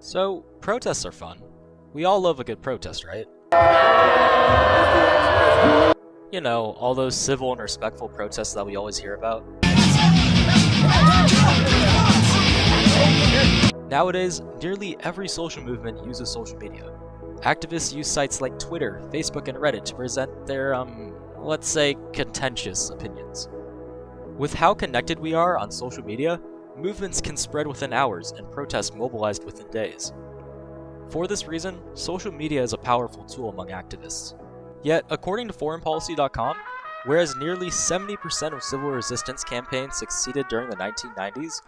So, protests are fun. We all love a good protest, right? You know, all those civil and respectful protests that we always hear about. Nowadays, nearly every social movement uses social media. Activists use sites like Twitter, Facebook, and Reddit to present their, let's say, contentious opinions. With how connected we are on social media, movements can spread within hours and protests mobilized within days. For this reason, social media is a powerful tool among activists. Yet, according to foreignpolicy.com, whereas nearly 70% of civil resistance campaigns succeeded during the 1990s,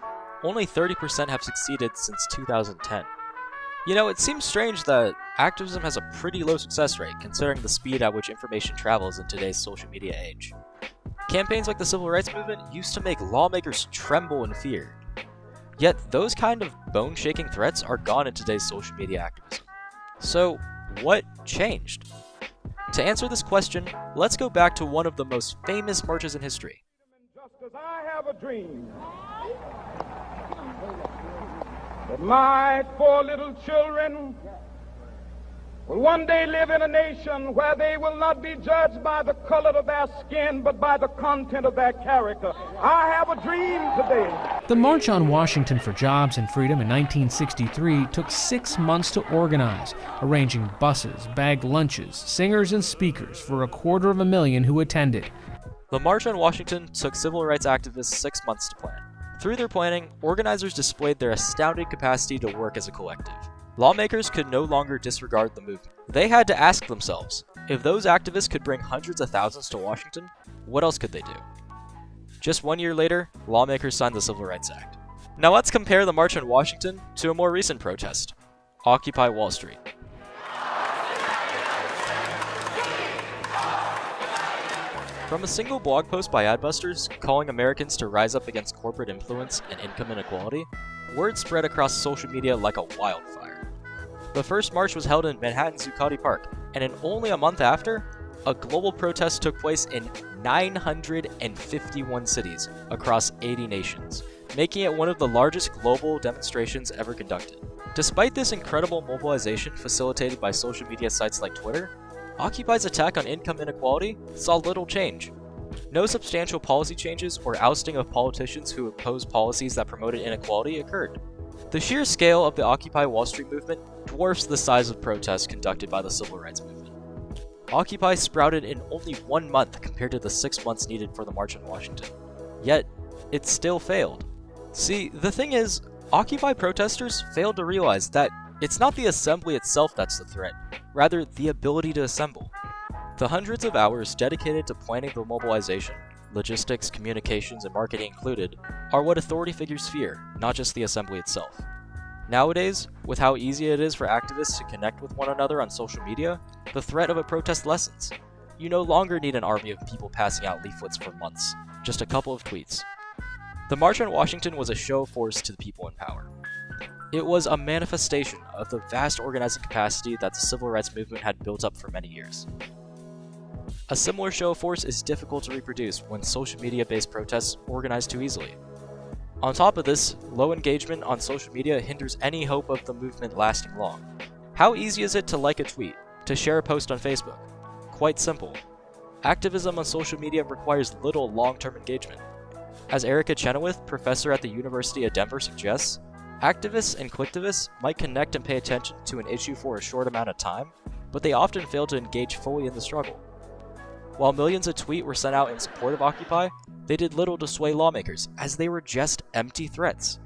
only 30% have succeeded since 2010. You know, it seems strange that activism has a pretty low success rate considering the speed at which information travels in today's social media age. Campaigns like the Civil Rights Movement used to make lawmakers tremble in fear. Yet those kind of bone-shaking threats are gone in today's social media activism. So, what changed? To answer this question, let's go back to one of the most famous marches in history. Just as I have a dream that my 4 little children will one day live in a nation where they will not be judged by the color of their skin, but by the content of their character. I have a dream today. The March on Washington for Jobs and Freedom in 1963 took 6 months to organize, arranging buses, bagged lunches, singers, and speakers for 250,000 who attended. The March on Washington took civil rights activists 6 months to plan. Through their planning, organizers displayed their astounding capacity to work as a collective. Lawmakers could no longer disregard the movement. They had to ask themselves, if those activists could bring hundreds of thousands to Washington, what else could they do? Just 1 year later, lawmakers signed the Civil Rights Act. Now let's compare the March on Washington to a more recent protest, Occupy Wall Street. From a single blog post by Adbusters calling Americans to rise up against corporate influence and income inequality, word spread across social media like a wildfire. The first march was held in Manhattan's Zuccotti Park, and in only a month after, a global protest took place in 951 cities across 80 nations, making it one of the largest global demonstrations ever conducted. Despite this incredible mobilization facilitated by social media sites like Twitter, Occupy's attack on income inequality saw little change. No substantial policy changes or ousting of politicians who opposed policies that promoted inequality occurred. The sheer scale of the Occupy Wall Street movement dwarfs the size of protests conducted by the Civil Rights Movement. Occupy sprouted in only 1 month compared to the 6 months needed for the March on Washington. Yet, it still failed. See, the thing is, Occupy protesters failed to realize that it's not the assembly itself that's the threat, rather the ability to assemble. The hundreds of hours dedicated to planning the mobilization, logistics, communications, and marketing included, are what authority figures fear, not just the assembly itself. Nowadays, with how easy it is for activists to connect with one another on social media, the threat of a protest lessens. You no longer need an army of people passing out leaflets for months, just a couple of tweets. The March on Washington was a show of force to the people in power. It was a manifestation of the vast organizing capacity that the civil rights movement had built up for many years. A similar show of force is difficult to reproduce when social media-based protests organize too easily. On top of this, low engagement on social media hinders any hope of the movement lasting long. How easy is it to like a tweet, to share a post on Facebook? Quite simple. Activism on social media requires little long-term engagement. As Erica Chenoweth, professor at the University of Denver, suggests, activists and collectivists might connect and pay attention to an issue for a short amount of time, but they often fail to engage fully in the struggle. While millions of tweets were sent out in support of Occupy, they did little to sway lawmakers, as they were just empty threats.